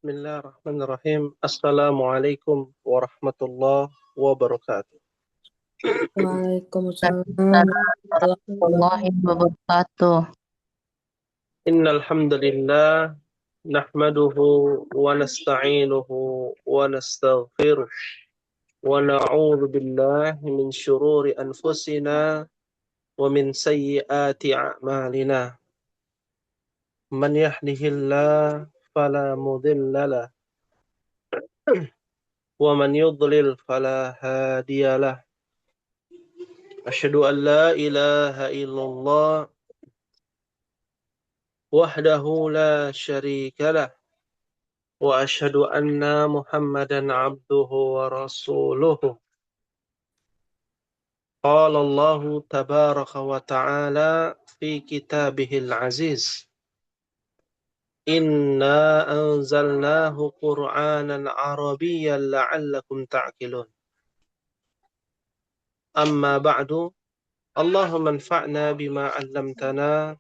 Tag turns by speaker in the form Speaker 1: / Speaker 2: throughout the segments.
Speaker 1: Bismillahirrahmanirrahim. Assalamualaikum warahmatullahi wabarakatuh.
Speaker 2: Waalaikumsalam warahmatullahi
Speaker 3: Warahmatullahi
Speaker 2: wabarakatuh.
Speaker 3: wabarakatuh.
Speaker 1: Innal hamdalillah nahmaduhu wa nasta'inuhu wa nastaghfiruh wa na'udzu billahi min shururi anfusina wa min sayyiati a'malina. Man yahdihillahu fala mudilla lahu wa man yudlil fala hadiyalah. Asyhadu an la ilaha illallah wahdahu la syarika lah wa asyhadu anna Muhammadan abduhu wa rasuluhu. Qala Allah tabaraka wa ta'ala fi kitabihil aziz. Inna anzalnahu Qur'anan Arabiyyan la'allakum ta'qilun. Amma ba'du, Allahumma anfa'na bima 'allamtana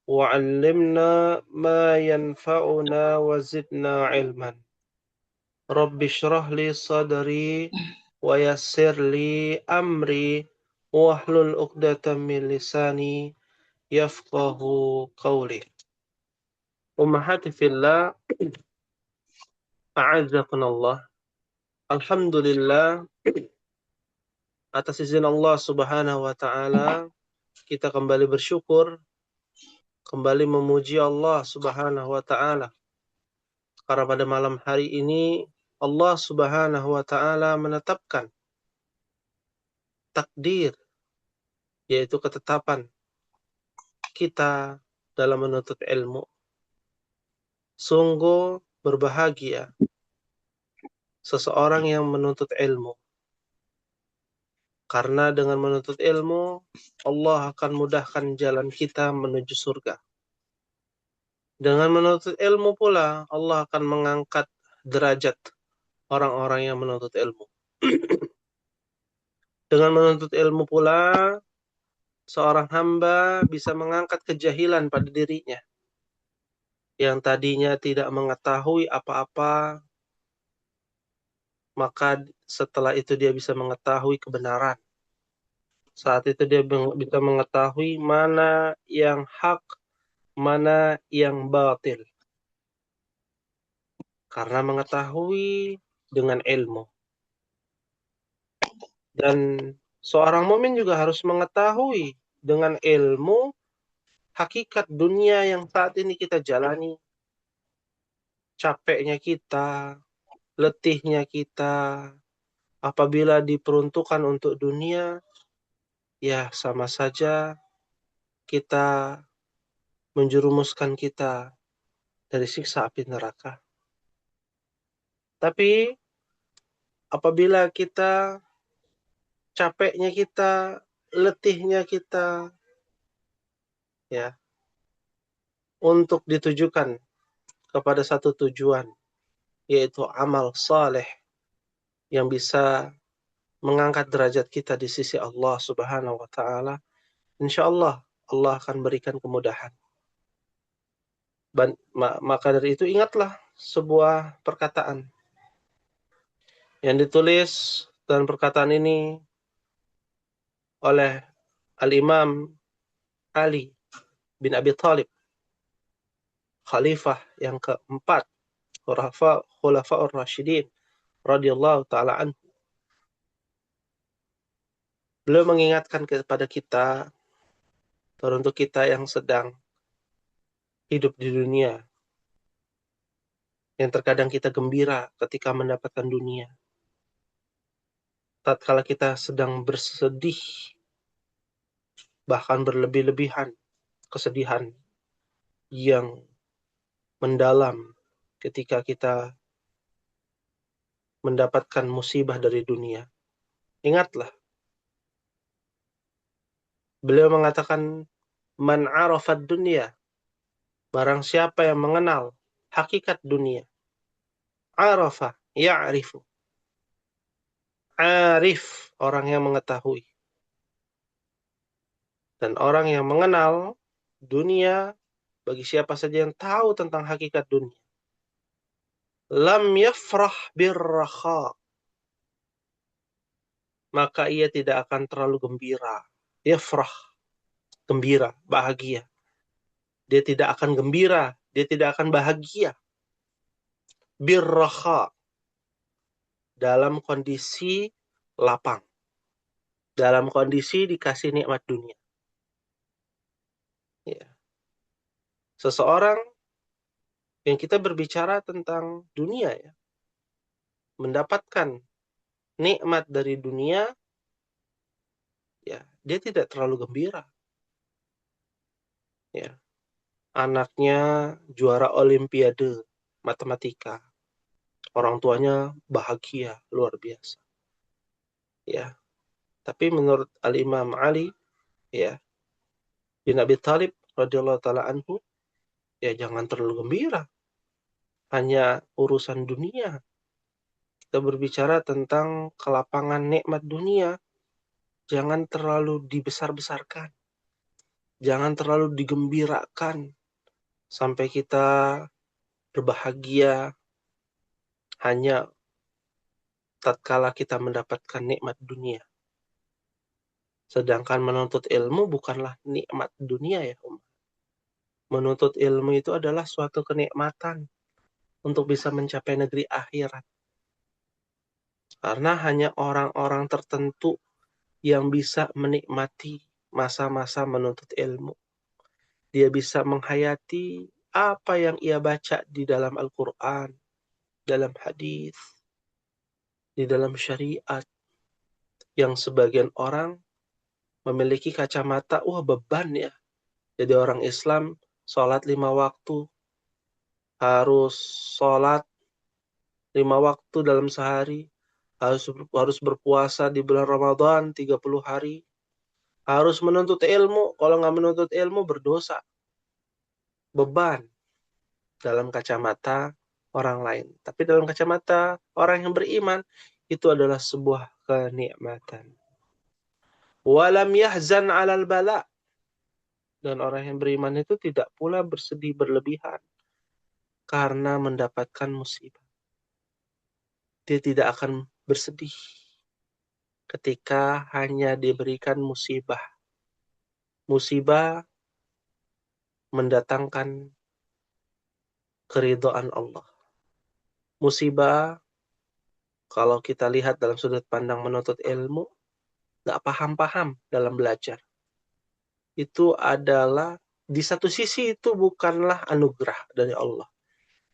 Speaker 1: wa 'allimna ma yanfa'una wa zidna 'ilman. Rabbi shrah li sadri wa yassir li amri wahlul 'uqdatam min lisani yafqahu qawli. Ummahati fillah, a'azzakunallah. Alhamdulillah, atas izin Allah Subhanahu wa taala kita kembali bersyukur, kembali memuji Allah Subhanahu wa taala. Karena pada malam hari ini Allah Subhanahu wa taala menetapkan takdir, yaitu ketetapan kita dalam menuntut ilmu. Sungguh berbahagia seseorang yang menuntut ilmu. Karena dengan menuntut ilmu, Allah akan mudahkan jalan kita menuju surga. Dengan menuntut ilmu pula, Allah akan mengangkat derajat orang-orang yang menuntut ilmu. Dengan menuntut ilmu pula, seorang hamba bisa mengangkat kejahilan pada dirinya. Yang tadinya tidak mengetahui apa-apa, maka setelah itu dia bisa mengetahui kebenaran. Saat itu dia bisa mengetahui mana yang hak, mana yang batil. Karena mengetahui dengan ilmu. Dan seorang mukmin juga harus mengetahui dengan ilmu hakikat dunia yang saat ini kita jalani. Capeknya kita, letihnya kita, apabila diperuntukkan untuk dunia, ya sama saja kita menjerumuskan kita dari siksa api neraka. Tapi apabila kita, capeknya kita, letihnya kita, ya, untuk ditujukan kepada satu tujuan, yaitu amal saleh yang bisa mengangkat derajat kita di sisi Allah Subhanahu wa taala, insyaallah Allah akan berikan kemudahan. Maka dari itu ingatlah sebuah perkataan yang ditulis, dan perkataan ini oleh Al-Imam Ali bin Abi Thalib, khalifah yang keempat Khulafaur Rasyidin radhiyallahu taala anhu. Beliau mengingatkan kepada kita, teruntuk kita yang sedang hidup di dunia, yang terkadang kita gembira ketika mendapatkan dunia. Tatkala kita sedang bersedih, bahkan berlebih-lebihan, kesedihan yang mendalam ketika kita mendapatkan musibah dari dunia. Ingatlah, beliau mengatakan, man arafad dunia, barang siapa yang mengenal hakikat dunia, arafa ya'rifu, arif, orang yang mengetahui. Dan orang yang mengenal dunia, bagi siapa saja yang tahu tentang hakikat dunia, lam yafrah birrakha, maka ia tidak akan terlalu gembira. Yafrah, gembira, bahagia. Dia tidak akan gembira, dia tidak akan bahagia. Birrakha, dalam kondisi lapang, dalam kondisi dikasih nikmat dunia. Ya. Seseorang yang kita berbicara tentang dunia ya, mendapatkan nikmat dari dunia, ya dia tidak terlalu gembira. Ya, anaknya juara Olimpiade matematika, orang tuanya bahagia luar biasa. Ya, tapi menurut Al-Imam Ali, ya, bin Abi Thalib radhiyallahu taala anhu, ya jangan terlalu gembira. Hanya urusan dunia. Kita berbicara tentang kelapangan nikmat dunia, jangan terlalu dibesar-besarkan. Jangan terlalu digembirakan sampai kita berbahagia hanya tatkala kita mendapatkan nikmat dunia. Sedangkan menuntut ilmu bukanlah nikmat dunia ya, Menuntut ilmu itu adalah suatu kenikmatan untuk bisa mencapai negeri akhirat. Karena hanya orang-orang tertentu yang bisa menikmati masa-masa menuntut ilmu. Dia bisa menghayati apa yang ia baca di dalam Al-Quran, dalam hadis, di dalam syariat. Yang sebagian orang memiliki kacamata, wah beban ya. Jadi orang Islam sholat 5 waktu, harus sholat 5 waktu dalam sehari, harus berpuasa di bulan Ramadan 30 hari, harus menuntut ilmu, kalau nggak menuntut ilmu berdosa. Beban dalam kacamata orang lain. Tapi dalam kacamata orang yang beriman, itu adalah sebuah kenikmatan. Walam yahzan 'alal bala. Dan orang yang beriman itu tidak pula bersedih berlebihan karena mendapatkan musibah. Dia tidak akan bersedih ketika hanya diberikan musibah. Musibah mendatangkan keridhaan Allah. Musibah, kalau kita lihat dalam sudut pandang menuntut ilmu, nggak paham-paham dalam belajar. Itu adalah, di satu sisi itu bukanlah anugerah dari Allah.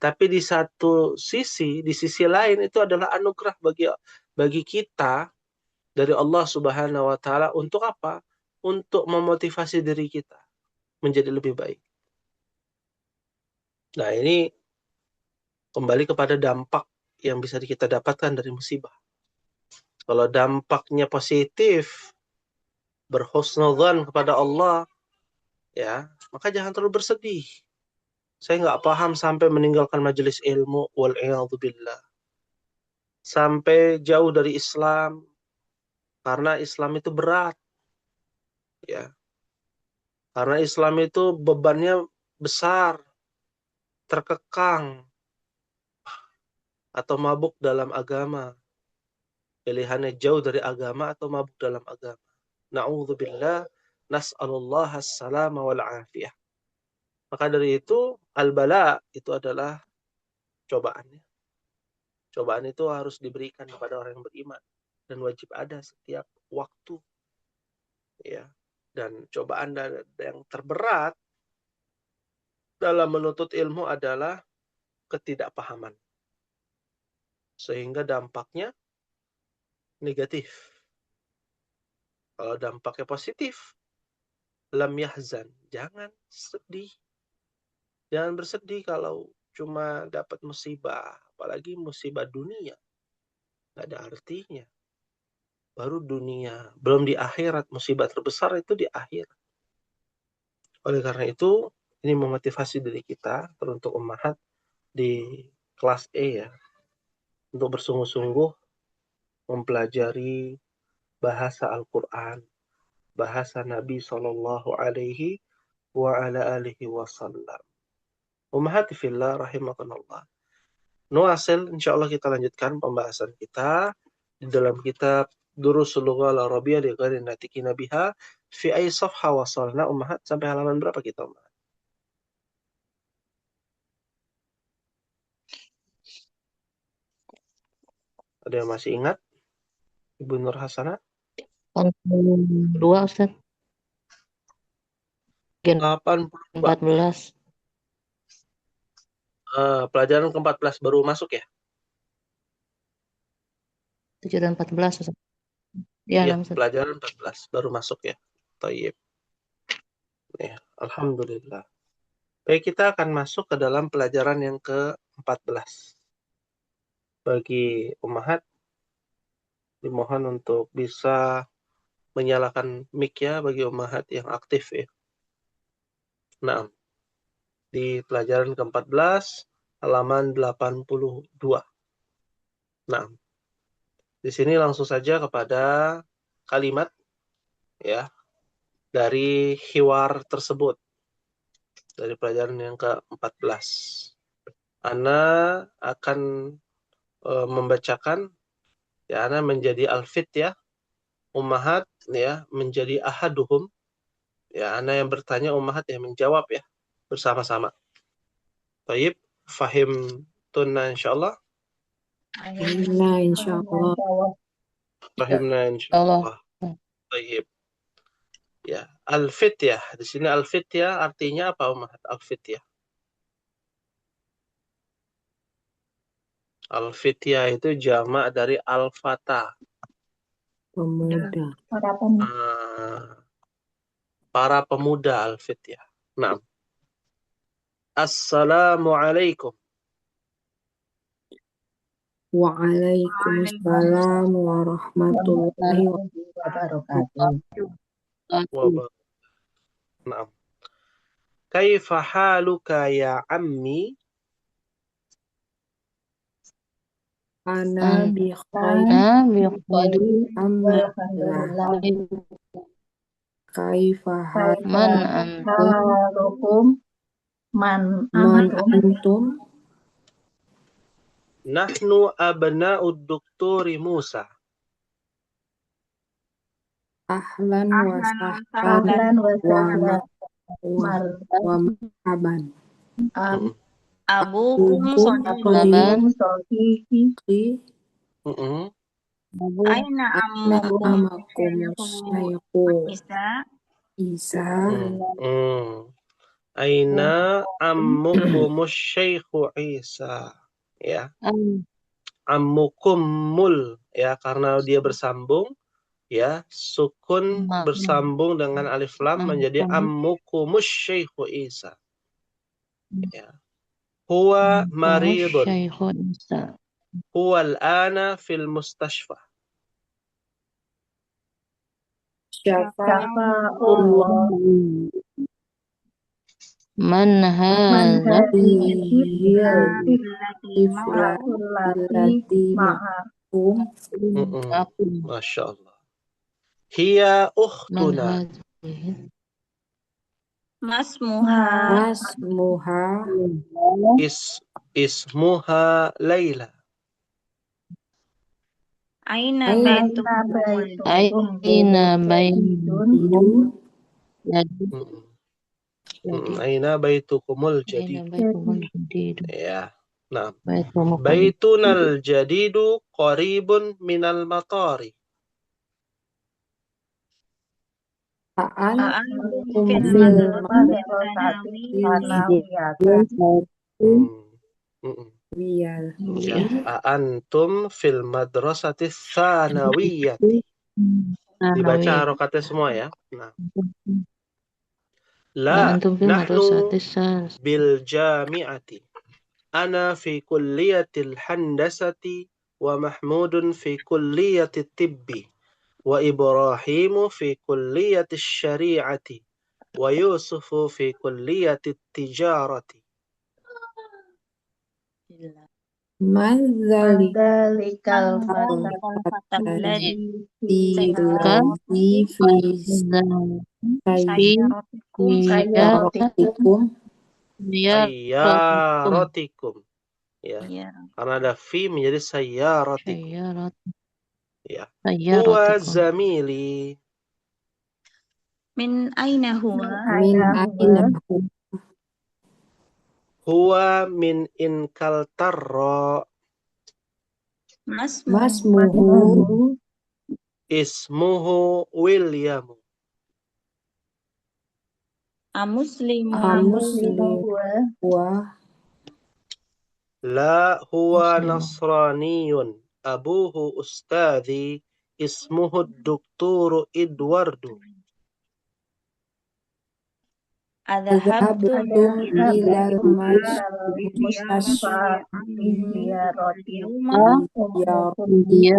Speaker 1: Tapi di satu sisi, di sisi lain itu adalah anugerah bagi kita dari Allah Subhanahu wa taala untuk apa? Untuk memotivasi diri kita menjadi lebih baik. Nah, ini kembali kepada dampak yang bisa kita dapatkan dari musibah. Kalau dampaknya positif, berhusnudzan kepada Allah, ya, maka jangan terlalu bersedih. Saya nggak paham sampai meninggalkan majelis ilmu, wal'iyadzubillah. Sampai jauh dari Islam, karena Islam itu berat. Ya, karena Islam itu bebannya besar, terkekang, atau mabuk dalam agama. Pilihannya jauh dari agama atau mabuk dalam agama. Na'udzubillah, nas'alullah as-salama wal-afiyah. Maka dari itu, al-bala itu adalah cobaan. Cobaan itu harus diberikan kepada orang yang beriman. Dan wajib ada setiap waktu. Ya. Dan cobaan yang terberat dalam menuntut ilmu adalah ketidakpahaman. Sehingga dampaknya negatif. Kalau dampaknya positif, lam yahzan. Jangan sedih. Jangan bersedih kalau cuma dapat musibah. Apalagi musibah dunia. Nggak ada artinya. Baru dunia. Belum di akhirat. Musibah terbesar itu di akhirat. Oleh karena itu, ini memotivasi diri kita, teruntuk ummahat di kelas E ya, untuk bersungguh-sungguh mempelajari bahasa Al-Quran, bahasa Nabi Sallallahu Alaihi wa ala alihi wasallam. Ummahati fillah rahimakumullah. Nuasil, insyaallah kita lanjutkan pembahasan kita di dalam kitab Durusul Lughah Al-Arabiyyah li ghairi natikina biha fi ay safha wasalna ummahat, sampai halaman berapa kita ummahat? Ada yang masih ingat? Ibu Nur Hasanah?
Speaker 2: 82 Ustaz.
Speaker 1: 82.
Speaker 2: 14.
Speaker 1: Pelajaran ke-14 baru masuk ya?
Speaker 2: 7 dan 14 Ustaz. Ya,
Speaker 1: Iya,
Speaker 2: Ustaz.
Speaker 1: pelajaran 14 baru masuk ya. Thayyib. Ya, alhamdulillah. Baik, kita akan masuk ke dalam pelajaran yang ke-14. Bagi ummahat dimohon untuk bisa menyalakan mic ya bagi ummahat yang aktif ya. Nah, di pelajaran ke-14 halaman 82. Nah, di sini langsung saja kepada kalimat ya dari hiwar tersebut. Dari pelajaran yang ke-14. Ana akan membacakan ya, ana menjadi alfit ya, ummahat ya menjadi ahaduhum ya, ana yang bertanya, ummahat yang menjawab ya bersama-sama. Baik, fahim tunna insyaallah.
Speaker 3: Alhamdulillah, insyaallah.
Speaker 1: Fahimna insyaallah. Baik. Ya, alfit ya. Di sini alfit ya artinya apa ummahat? Alfit ya. Al-fitya itu jamak dari al-fata.
Speaker 3: Pemuda.
Speaker 1: Para pemuda al-fitya. Nah. Assalamualaikum.
Speaker 3: Waalaikumsalam warahmatullahi wabarakatuh.
Speaker 1: Nah. Kaifa haluka ya ammi?
Speaker 3: Ana bi
Speaker 2: Alhamdulillah.
Speaker 3: Kaifa
Speaker 2: Man
Speaker 3: halukum? Man antum?
Speaker 1: Nahnu abna'ud Doktori Musa.
Speaker 3: Ahlan wa sahlan wa marhaban.
Speaker 4: Abukum
Speaker 3: sadiqi.
Speaker 4: Aina ammukum
Speaker 3: Isa.
Speaker 1: Aina ammukumus Syekhu Isa. Ya. Ammukumul ya, karena dia bersambung ya, sukun bersambung dengan alif lam menjadi ammukumus Syekhu Isa. Ya. Huwa maridun. Huwa al-ana fil mustashfa.
Speaker 3: Syafa'ullah.
Speaker 2: Man hadha
Speaker 1: Masya Allah. Hiya ukhtuna.
Speaker 3: Masmuha
Speaker 1: Ismuha Laila.
Speaker 4: Aina
Speaker 1: baitukumul jadid. Ya. Nah, baitunal jadidu qaribun minal matari. Antum fil madrasati tsanawiyati. Dibaca harokatnya semua ya. Nah. La nahnu bil jami'ati. Ana fi kulliyatil handasati wa Mahmudun fi kulliyatit tibbi wa Ibrahimu fi kulliyatis syari'ati wa Yusufu fi kulliyatit tijarati.
Speaker 3: Madzalikal
Speaker 1: Sayyaratikum. Ya,
Speaker 4: Iya.
Speaker 1: karena ada fi menjadi sayyaratikum.
Speaker 2: Sayyarat.
Speaker 1: Ya. Huwa
Speaker 2: Sayyaratikum.
Speaker 1: zamili.
Speaker 4: Min aina huwa?
Speaker 3: Min aina
Speaker 1: Huwa min inkaltarra.
Speaker 4: Masmuhu.
Speaker 1: Ismuhu William.
Speaker 4: Amuslimu.
Speaker 3: wa
Speaker 1: La huwa
Speaker 2: Muslim.
Speaker 1: nasraniyun. Abuhu ustadhi. Ismuhu Dukturu Edwardu.
Speaker 4: Adhabtum
Speaker 3: ilal
Speaker 4: mustashfa yawma
Speaker 2: Dia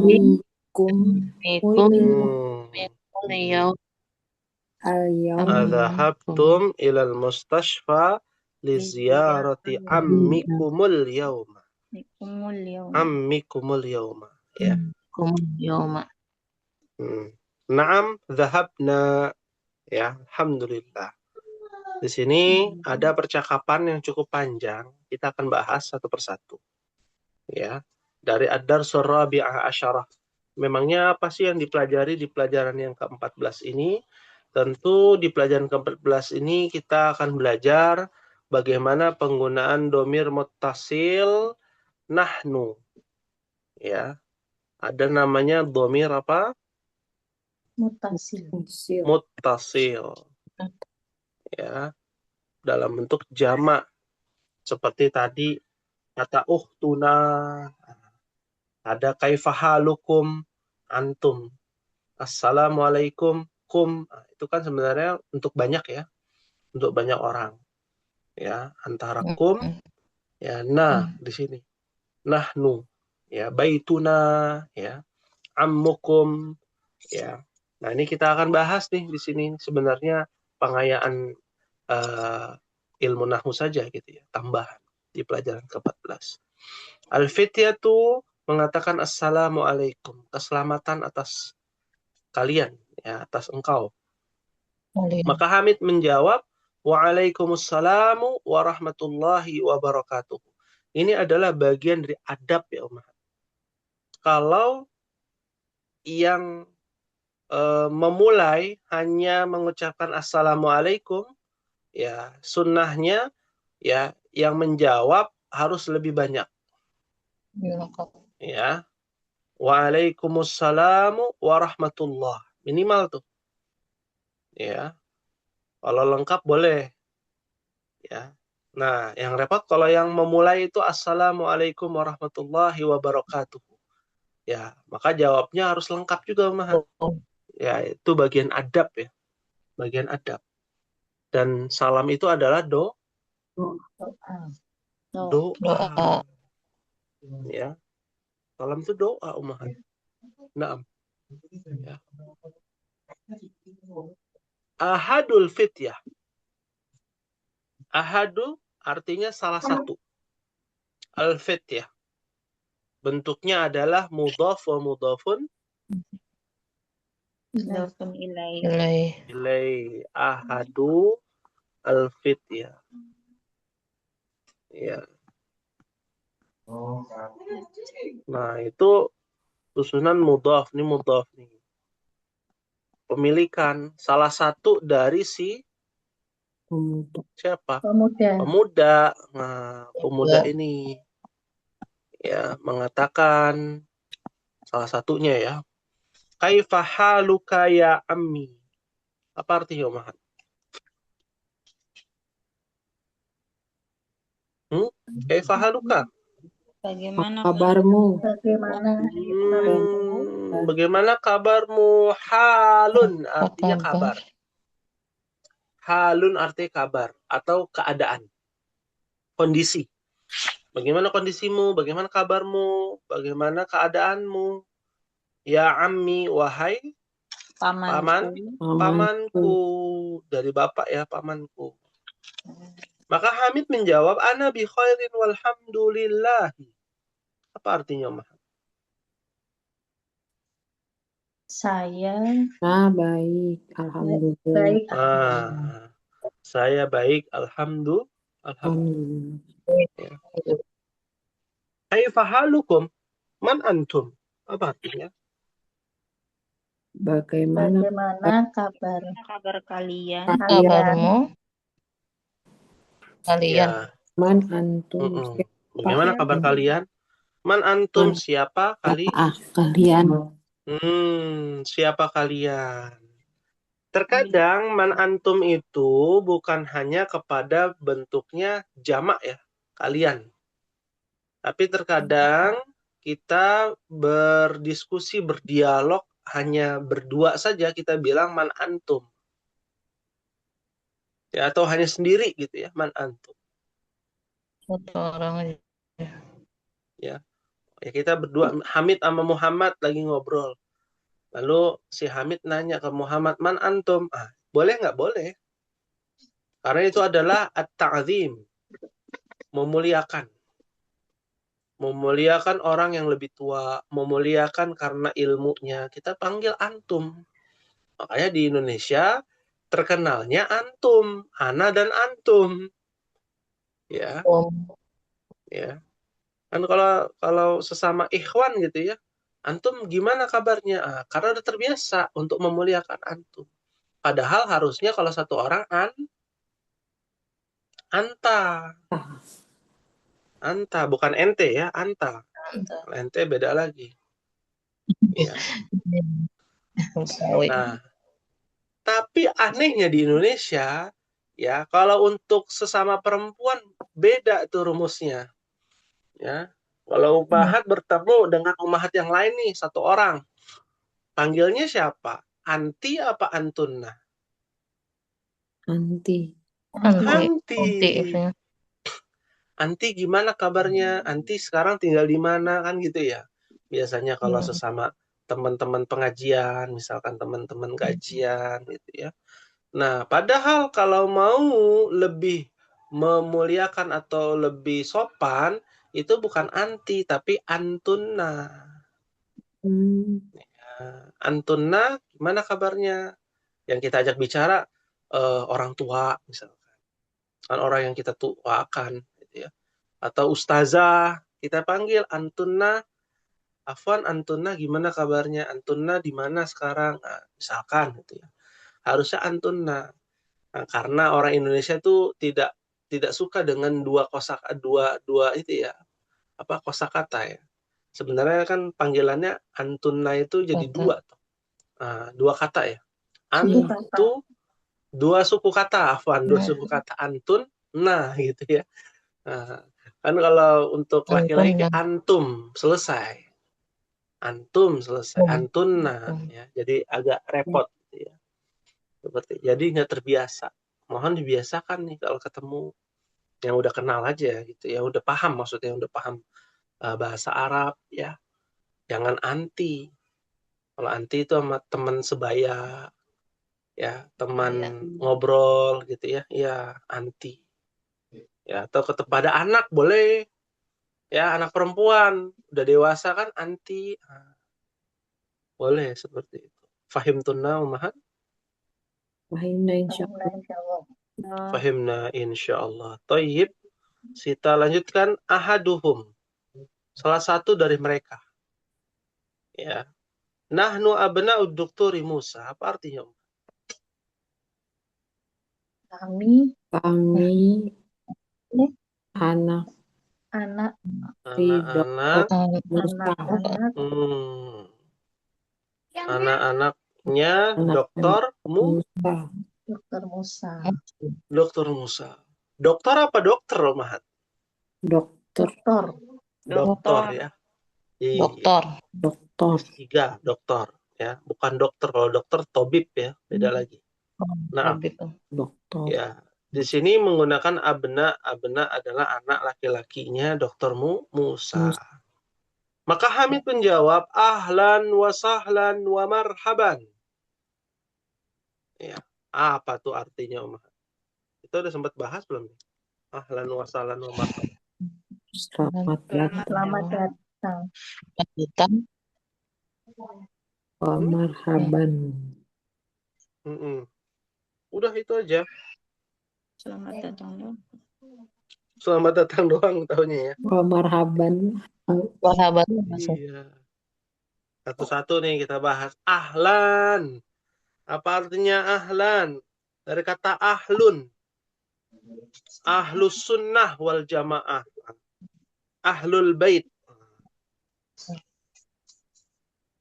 Speaker 3: minkum
Speaker 2: Mikum
Speaker 1: Hmm.
Speaker 2: Mikul yaum
Speaker 3: al-yawm
Speaker 1: Adhabtum ilal mustashfa li ziyarati ammikumul yawma.
Speaker 4: Mikumul yawma.
Speaker 1: Ammikumul yawma. Ya.
Speaker 2: Kum yauma.
Speaker 1: Naam, dhahabna. Ya, alhamdulillah. Di sini ada percakapan yang cukup panjang. Kita akan bahas satu persatu. Ya. Dari Ad-Darsul Rabi'ah Asyarah. Memangnya apa sih yang dipelajari di pelajaran yang ke-14 ini? Tentu di pelajaran ke-14 ini kita akan belajar bagaimana penggunaan domir muttasil nahnu. Ya. Ada namanya domir apa?
Speaker 3: muttasil.
Speaker 1: Muttasil. Ya. Dalam bentuk jamak. Seperti tadi kata uhtuna. Ada kaifahalukum antum. Assalamualaikum kum. Itu kan sebenarnya untuk banyak ya. Untuk banyak orang. Ya, antara kum ya di sini. Nahnu ya, baituna ya, ammukum ya. Nah, ini kita akan bahas nih di sini sebenarnya pengayaan ilmu nahwu saja gitu ya, tambahan di pelajaran ke-14. Al-Fityatu mengatakan assalamualaikum, keselamatan atas kalian ya, atas engkau. Maka Hamid menjawab waalaikumsalam warahmatullahi wabarakatuh. Ini adalah bagian dari adab ya Umar. Kalau yang memulai hanya mengucapkan assalamualaikum, ya sunnahnya ya yang menjawab harus lebih banyak. Ya, waalaikumsalam warahmatullah, minimal tuh. Ya, kalau lengkap boleh. Ya. Nah, yang repot kalau yang memulai itu assalamualaikum warahmatullahi wabarakatuh. Ya, maka jawabnya harus lengkap juga, Maha. Ya, itu bagian adab ya. Bagian adab. Dan salam itu adalah doa. Ya. Salam itu doa, Ummahat. Naam. Ya. Ahadul fityah. Ahadu artinya salah satu. Al-fityah. Bentuknya adalah mudhaf wa mudhafun
Speaker 4: Mudhafun ilaih.
Speaker 1: ilai. Ahadu al-fityah. Ya. Nah, itu susunan mudhaf. Ini mudhaf nih. Pemilikan salah satu dari si siapa? Pemuda. Nah, pemuda ini ya mengatakan salah satunya ya. Kaifa haluka ya ammi? Apa artinya, Umar? Kaifa haluka?
Speaker 4: Bagaimana
Speaker 3: kabarmu?
Speaker 1: Bagaimana kabarmu? Halun artinya kabar. Halun artinya kabar atau keadaan. Kondisi. Bagaimana kondisimu? Bagaimana kabarmu? Bagaimana keadaanmu? Ya ammi, wahai pamanku. Dari bapak ya, pamanku. Maka Hamid menjawab, ana bi khairin walhamdulillahi. Apa artinya, Mah?
Speaker 3: Saya
Speaker 5: baik, alhamdulillah.
Speaker 1: Saya baik, alhamdulillah.
Speaker 5: Alhamdulillah.
Speaker 1: Ya. Kaifa halukum? Man antum? Apa artinya?
Speaker 3: Bagaimana kabar
Speaker 4: Kabar kalian?
Speaker 2: Kabarmu? Kalian.
Speaker 1: Ya.
Speaker 3: Man antum?
Speaker 1: Mm-mm. Bagaimana kabar kalian? Man antum? Siapa kali?
Speaker 3: Kalian.
Speaker 1: Siapa kalian? Terkadang man antum itu bukan hanya kepada bentuknya jamak ya, kalian. Tapi terkadang kita berdiskusi, berdialog hanya berdua saja kita bilang man antum. Ya, atau hanya sendiri gitu ya, man antum.
Speaker 2: Satu orang aja.
Speaker 1: Ya, kita berdua, Hamid sama Muhammad lagi ngobrol. Lalu si Hamid nanya ke Muhammad, man antum? Boleh nggak? Boleh. Karena itu adalah at-ta'zim, memuliakan. Memuliakan orang yang lebih tua, memuliakan karena ilmunya. Kita panggil antum. Makanya di Indonesia terkenalnya antum, ana dan antum. Ya, ya. Kan kalau sesama ikhwan gitu ya, antum gimana kabarnya? Karena udah terbiasa untuk memuliakan antum. Padahal harusnya kalau satu orang anta. Anta, bukan ente ya, anta. Kalau ente beda lagi. Ya. Nah, tapi anehnya di Indonesia, ya, kalau untuk sesama perempuan beda tuh rumusnya. Ya. Kalau ummahat bertemu dengan ummahat yang lain nih, satu orang. Panggilnya siapa? Anti apa antunna?
Speaker 3: Anti.
Speaker 1: Anti gimana kabarnya? Anti sekarang tinggal di mana kan gitu ya. Biasanya kalau sesama teman-teman pengajian, misalkan teman-teman gajian gitu ya. Nah, padahal kalau mau lebih memuliakan atau lebih sopan, itu bukan anti tapi antunna. Antunna gimana kabarnya? Yang kita ajak bicara orang tua misalkan. Kan orang yang kita tuakan gitu ya. Atau ustazah, kita panggil antunna, afwan antunna gimana kabarnya? Antunna di mana sekarang? Misalkan gitu ya. Harusnya antunna. Nah, karena orang Indonesia itu tidak suka dengan dua itu ya. Kosakata ya. Sebenarnya kan panggilannya antunna itu jadi dua tuh. Dua kata ya. Antu dua suku kata, dua suku kata antun, nah gitu ya. Nah, kan kalau untuk laki-laki antum selesai, antunna ya. Jadi agak repot gitu ya. Jadi nggak terbiasa. Mohon dibiasakan nih kalau ketemu yang udah kenal aja gitu ya, udah paham maksudnya, udah paham bahasa Arab ya. Jangan anti. Kalau anti itu sama teman sebaya ya, teman ngobrol gitu ya anti. Ya, atau kepada anak boleh ya, anak perempuan udah dewasa kan anti. Boleh seperti itu. Fahimtunna ummahat?
Speaker 3: Fahimna insyaallah.
Speaker 1: Fahimna insyaallah. Thayyib. Kita lanjutkan ahaduhum. Salah satu dari mereka. Ya. Nahnu abna'ud Dukturi Musa. Apa artinya?
Speaker 3: Kami anak
Speaker 1: Anak-anak anak-anaknya Dokter Musa. Dokter Musa. Dokter apa dokter, Mahat?
Speaker 3: Dokter
Speaker 1: ya.
Speaker 2: Dokter.
Speaker 1: Tiga, dokter ya. Bukan dokter. Kalau dokter tobib ya, beda lagi. Nah,
Speaker 3: dokter.
Speaker 1: Ya, di sini menggunakan abna adalah anak laki-lakinya Dokter Musa. Maka Hamid menjawab, ahlan wa sahlan wa marhaban. Ya, apa tuh artinya, Umar? Kita udah sempat bahas belum? Ahlan wa sahlan wa marhaban.
Speaker 3: Selamat datang. Wa marhaban.
Speaker 1: Udah itu aja.
Speaker 4: Selamat datang.
Speaker 1: Selamat datang doang taunya ya.
Speaker 3: Wa marhaban.
Speaker 2: Marhaban masuk.
Speaker 1: Iya. Satu-satu nih kita bahas. Ahlan. Apa artinya ahlan? Dari kata ahlun. Ahlus sunnah wal jamaah. Ahlul bait.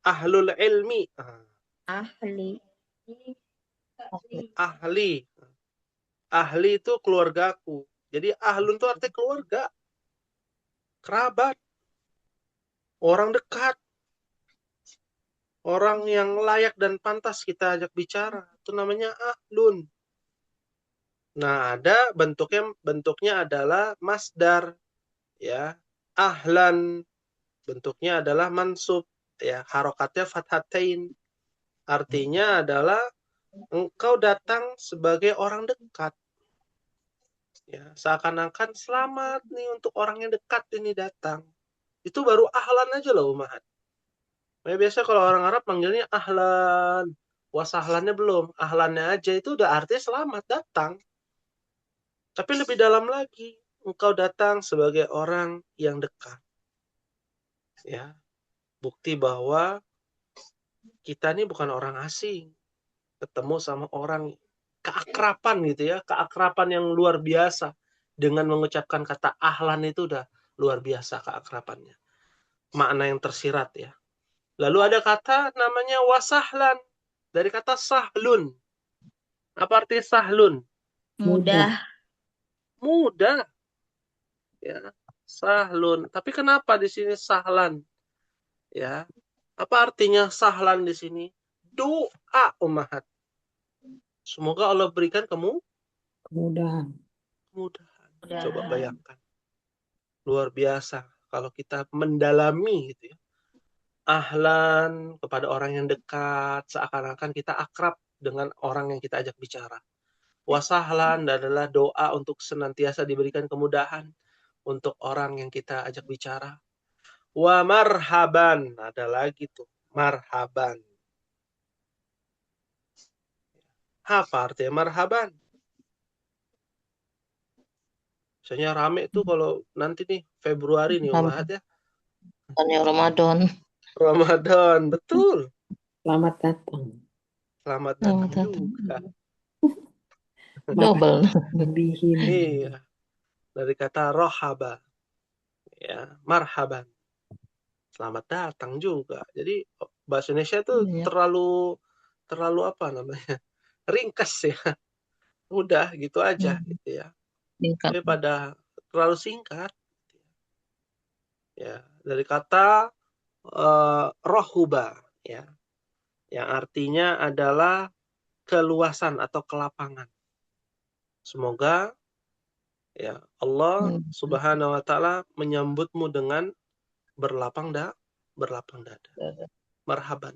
Speaker 1: Ahlul ilmi.
Speaker 4: Ahli.
Speaker 1: Ahli. Ahli itu keluargaku. Jadi ahlun itu artinya keluarga. Kerabat. Orang dekat. Orang yang layak dan pantas kita ajak bicara. Itu namanya ahlun. Nah, ada bentuknya adalah masdar, ya. Ahlan bentuknya adalah mansub, ya. Harokatnya fathatain. Artinya adalah engkau datang sebagai orang dekat. Ya, seakan-akan selamat nih untuk orang yang dekat ini datang. Itu baru ahlan aja loh, Umahat. Nah, biasa kalau orang Arab manggilnya ahlan. Wasahlannya belum. Ahlannya aja itu udah artinya selamat datang. Tapi lebih dalam lagi, engkau datang sebagai orang yang dekat. Ya, bukti bahwa kita ini bukan orang asing. Ketemu sama orang keakraban gitu ya, keakraban yang luar biasa. Dengan mengucapkan kata ahlan itu udah luar biasa keakrabannya. Makna yang tersirat ya. Lalu ada kata namanya wasahlan. Dari kata sahlun. Apa arti sahlun?
Speaker 4: Mudah.
Speaker 1: Mudah. Ya, sahlun. Tapi kenapa di sini sahlan? Ya. Apa artinya sahlan di sini? Doa, Ummahat. Semoga Allah berikan
Speaker 3: Kemudahan.
Speaker 1: kemudahan. Coba bayangkan. Luar biasa kalau kita mendalami gitu ya. Ahlan kepada orang yang dekat, seakan-akan kita akrab dengan orang yang kita ajak bicara. Wasahlan adalah doa untuk senantiasa diberikan kemudahan untuk orang yang kita ajak bicara. Wa marhaban, ada lagi tuh, marhaban. Apa artinya marhaban? Misalnya rame tuh kalau nanti nih Februari nih Umahat ya.
Speaker 2: Ramadan.
Speaker 1: Ramadan, betul.
Speaker 3: Selamat datang.
Speaker 1: Selamat datang juga.
Speaker 2: Double.
Speaker 3: Lebihin.
Speaker 1: Iya. Dari kata rohaba. Ya, marhaban. Selamat datang juga. Jadi bahasa Indonesia tuh
Speaker 2: Iya.
Speaker 1: terlalu apa namanya? Ringkas ya. Udah gitu aja gitu ya.
Speaker 2: Singkat.
Speaker 1: Daripada terlalu singkat. Ya, dari kata rohuba ya. Yang artinya adalah keluasan atau kelapangan. Semoga ya Allah Subhanahu wa taala menyambutmu dengan berlapang dada. Marhaban.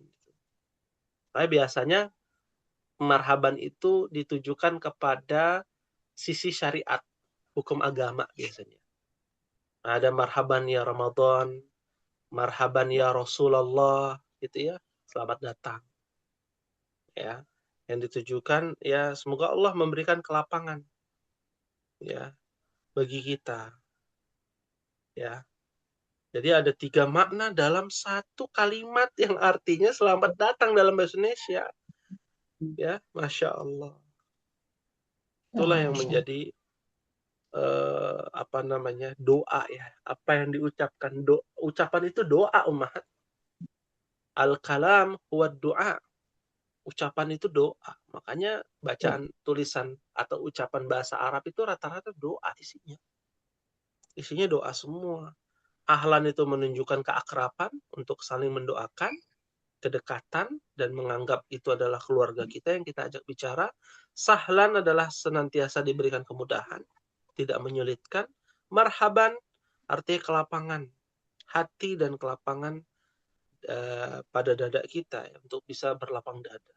Speaker 1: Tapi biasanya marhaban itu ditujukan kepada sisi syariat, hukum agama biasanya. Ada marhaban ya Ramadan, marhaban ya Rasulullah, gitu ya. Selamat datang. Ya. Yang ditujukan ya semoga Allah memberikan kelapangan ya bagi kita. Ya. Jadi ada 3 makna dalam satu kalimat yang artinya selamat datang dalam bahasa Indonesia. Ya, Masya Allah. Itulah yang menjadi apa namanya doa ya. Apa yang diucapkan ucapan itu doa Ummahat. Al-kalam huwa doa. Ucapan itu doa. Makanya bacaan tulisan atau ucapan bahasa Arab itu rata-rata doa isinya. Isinya doa semua. Ahlan itu menunjukkan keakraban untuk saling mendoakan, kedekatan, dan menganggap itu adalah keluarga kita yang kita ajak bicara. Sahlan adalah senantiasa diberikan kemudahan, tidak menyulitkan. Marhaban artinya kelapangan hati dan kelapangan pada dada kita ya, untuk bisa berlapang dada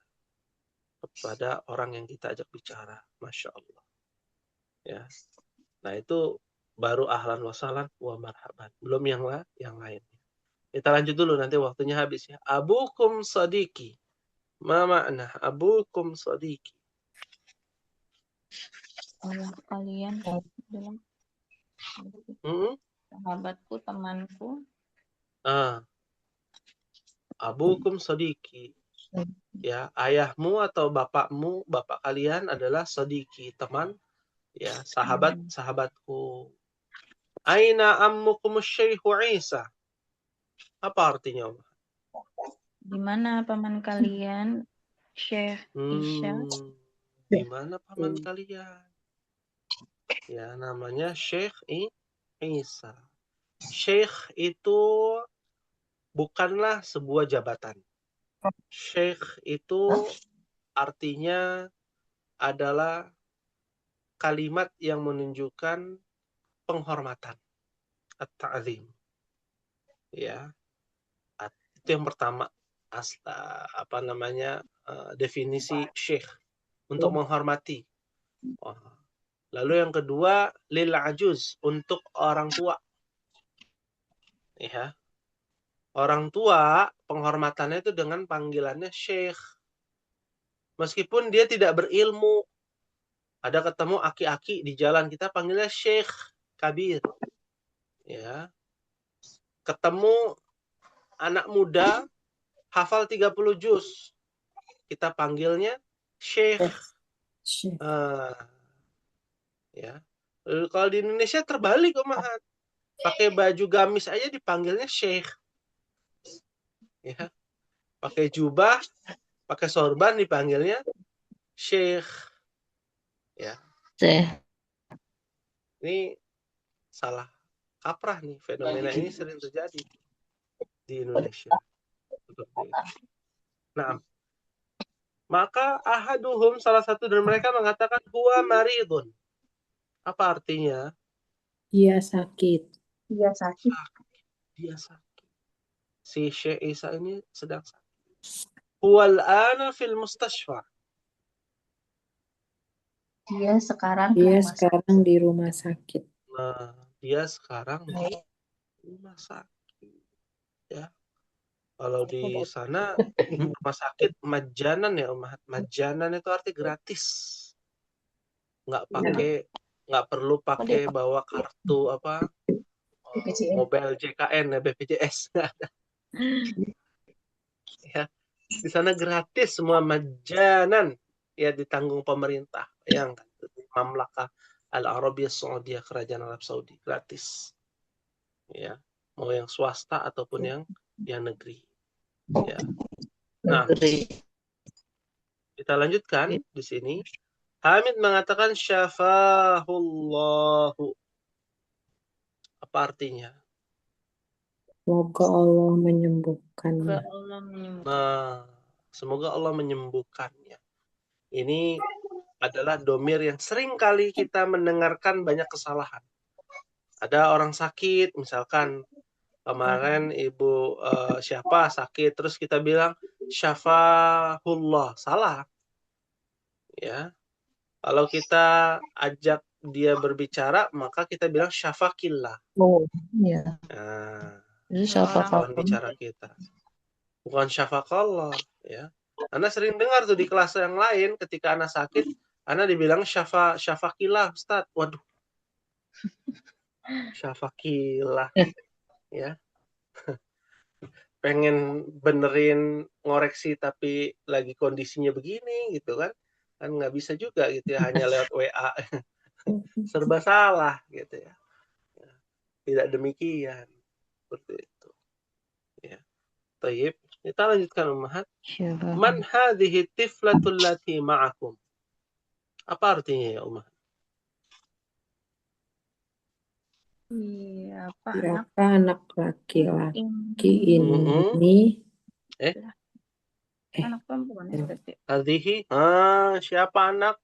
Speaker 1: kepada orang yang kita ajak bicara. Masya Allah. Ya. Nah itu baru ahlan wasalan wa marhaban. Belum yang lain. Kita lanjut dulu nanti waktunya habis ya. Abukum sadiki. Ma makna abukum sadiki?
Speaker 4: Ayah kalian adalah
Speaker 1: Hmm?
Speaker 4: Sahabatku, temanku.
Speaker 1: Abukum sodiki. Ya, ayahmu atau bapakmu, bapak kalian adalah sodiki, teman. Ya, sahabatku. Aina ammukum syekhu Isa. Apa artinya, Om?
Speaker 4: Di mana paman kalian, Syekh Isya?
Speaker 1: Di mana paman kalian? Ya, namanya Syekh Isa. Syekh itu bukanlah sebuah jabatan. Syekh itu artinya adalah kalimat yang menunjukkan penghormatan, at-ta'zim. Ya, itu yang pertama, definisi syekh untuk menghormati. Lalu yang kedua, lil ajuz, untuk orang tua. Ya, orang tua penghormatannya itu dengan panggilannya syekh. Meskipun dia tidak berilmu, ada ketemu aki-aki di jalan, kita panggilnya syekh kabir. Ya, ketemu anak muda hafal 30 juz, kita panggilnya syekh. Ya. Kalau di Indonesia terbalik, Om Mahat. Pakai baju gamis aja dipanggilnya syekh. Ya. Pakai jubah, pakai sorban dipanggilnya syekh. Ya. Ini salah kaprah nih, fenomena ini sering terjadi di Indonesia. Nah, maka ahaduhum, salah satu dari mereka mengatakan huwa maridun. Apa artinya?
Speaker 3: Dia sakit.
Speaker 4: Dia sakit.
Speaker 1: Dia sakit. Si Syekh Isa ini sedang sakit. Huwal ana fil mustashfa.
Speaker 4: Dia sekarang
Speaker 3: di rumah sakit.
Speaker 1: Nah, dia sekarang di rumah sakit. Ya. Kalau di sana rumah sakit majanan ya, Om. Majanan itu arti gratis. Nggak perlu pakai bawa kartu mobile JKN ya, BPJS. Ya. Di sana gratis semua, majanan, ya, ditanggung pemerintah yang Mamlakah Al-Arabiyah Saudiyah, Kerajaan Arab Saudi, gratis. Ya, mau yang swasta ataupun yang negeri. Ya. Nah, kita lanjutkan di sini. Hamid mengatakan syafahullahu. Apa artinya?
Speaker 3: Semoga Allah menyembuhkannya.
Speaker 1: Nah, semoga Allah menyembuhkannya. Ini adalah domir yang sering kali kita mendengarkan banyak kesalahan. Ada orang sakit, misalkan kemarin ibu siapa sakit, terus kita bilang syafahullah, salah. Ya, kalau kita ajak dia berbicara, maka kita bilang syafakillah.
Speaker 2: Oh, iya.
Speaker 1: Nah,
Speaker 2: Itu
Speaker 1: lawan bicara kita, bukan syafakallah. Ya, Anda sering dengar tuh di kelas yang lain, ketika anak sakit, Anda dibilang syafakillah, Ustaz. Waduh, syafakillah. Ya, pengen benerin ngoreksi tapi lagi kondisinya begini gitu kan nggak bisa juga gitu ya, hanya lewat WA. Serba salah gitu ya. Tidak demikian, seperti itu ya. Taib, kita lanjutkan, Ummahat. Man hadhihi tiflatul lati ma'akum. Apa artinya ya, Ummahat?
Speaker 3: Siapa anak laki-laki ini?
Speaker 4: Anak perempuan ya berarti.
Speaker 1: Hadhihi, siapa anak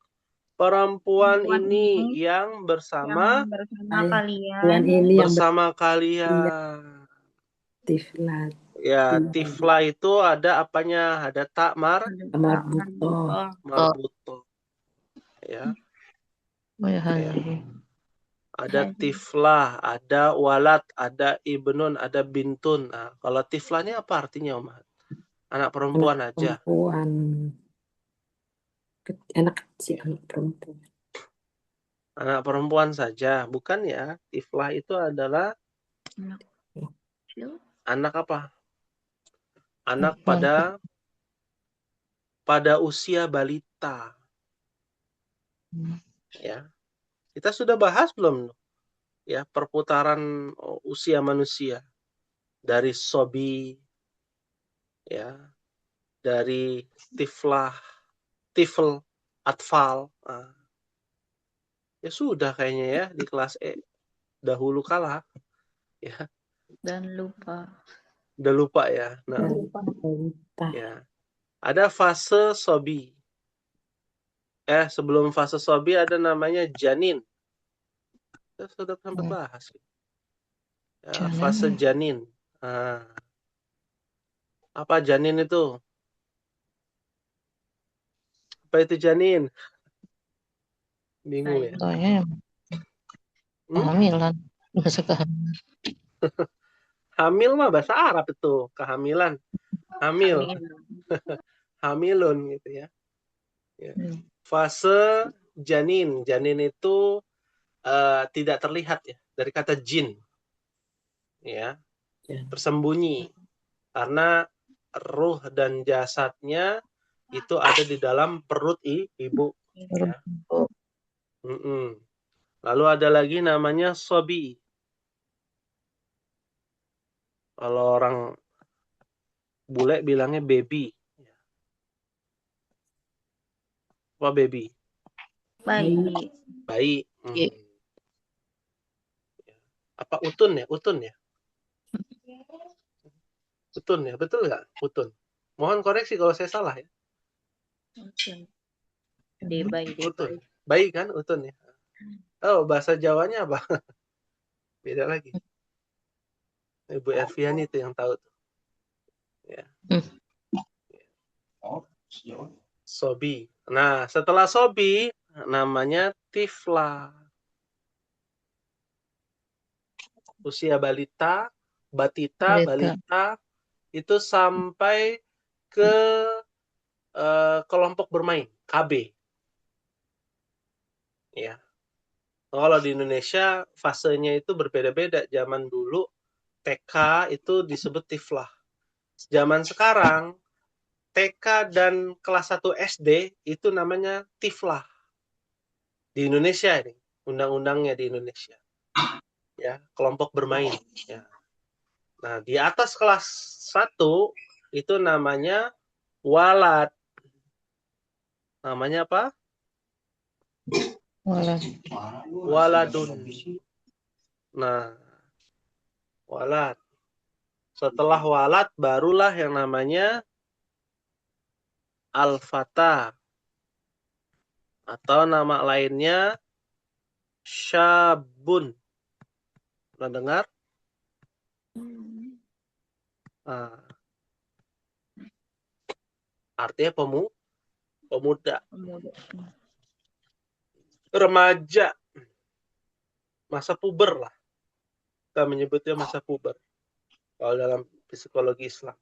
Speaker 1: perempuan ini yang bersama
Speaker 4: kalian.
Speaker 1: Bersama kalian.
Speaker 3: Tiflat.
Speaker 1: Ya, tifla itu ada apanya? Ada tak marbuto. Ya. Ada tiflah, ada walad, ada ibnun, ada bintun. Nah, kalau tiflahnya apa artinya, Om? Anak perempuan aja.
Speaker 3: Anak kecil, anak perempuan.
Speaker 1: Anak perempuan saja, bukan ya? Tiflah itu adalah
Speaker 4: Anak kecil.
Speaker 1: anak apa? Anak
Speaker 2: Perempuan.
Speaker 1: pada usia balita, ya. Kita sudah bahas belum ya perputaran usia manusia dari sobi, ya, dari tiflah, tifl, atfal. Nah, ya sudah kayaknya ya di kelas E dahulu kala, ya.
Speaker 4: Dan lupa.
Speaker 1: Udah lupa ya. Nah,
Speaker 3: Balita.
Speaker 1: ya. Ada fase sobi. Sebelum fase sobi ada namanya janin. Kita sudah sempat bahas. Ya, fase janin. Nah, apa janin itu? Apa itu janin? Bingung ya?
Speaker 2: Soalnya kehamilan. Bahasa kehamilan.
Speaker 1: Hamil mah bahasa Arab itu. Kehamilan. Hamil. Hamilun gitu ya. Ya. Fase janin. Janin itu tidak terlihat ya. Dari kata jin. Ya. Tersembunyi. Karena ruh dan jasadnya itu ada di dalam perut ibu. Ya. Lalu ada lagi namanya sobi. Kalau orang bule bilangnya baby. Apa baby?
Speaker 4: Bayi.
Speaker 1: Bayi. Apa utun ya? Utun ya? Utun ya? Betul nggak? Utun. Mohon koreksi kalau saya salah ya.
Speaker 4: Bayi.
Speaker 1: Utun. Bayi kan? Utun ya? Oh, bahasa Jawanya apa? Beda lagi. Ibu Erviani itu yang tahu. Ya. Sobi. Nah, setelah sobi, namanya tifla. Usia balita, balita, itu sampai ke kelompok bermain, KB. Ya. Kalau di Indonesia, fasenya itu berbeda-beda. Zaman dulu, TK itu disebut tiflah. Zaman sekarang, TK dan kelas 1 SD itu namanya tiflah. Di Indonesia ini, undang-undangnya di Indonesia. Ya, kelompok bermain. Ya. Nah, di atas kelas 1 itu namanya walad. Namanya apa? Waladun. Nah, walad. Setelah walad barulah yang namanya al-fata. Atau nama lainnya syabun. Pernah dengar? Nah, artinya pemuda. Remaja. Masa puber lah. Kita menyebutnya masa puber. Kalau dalam psikologi Islam.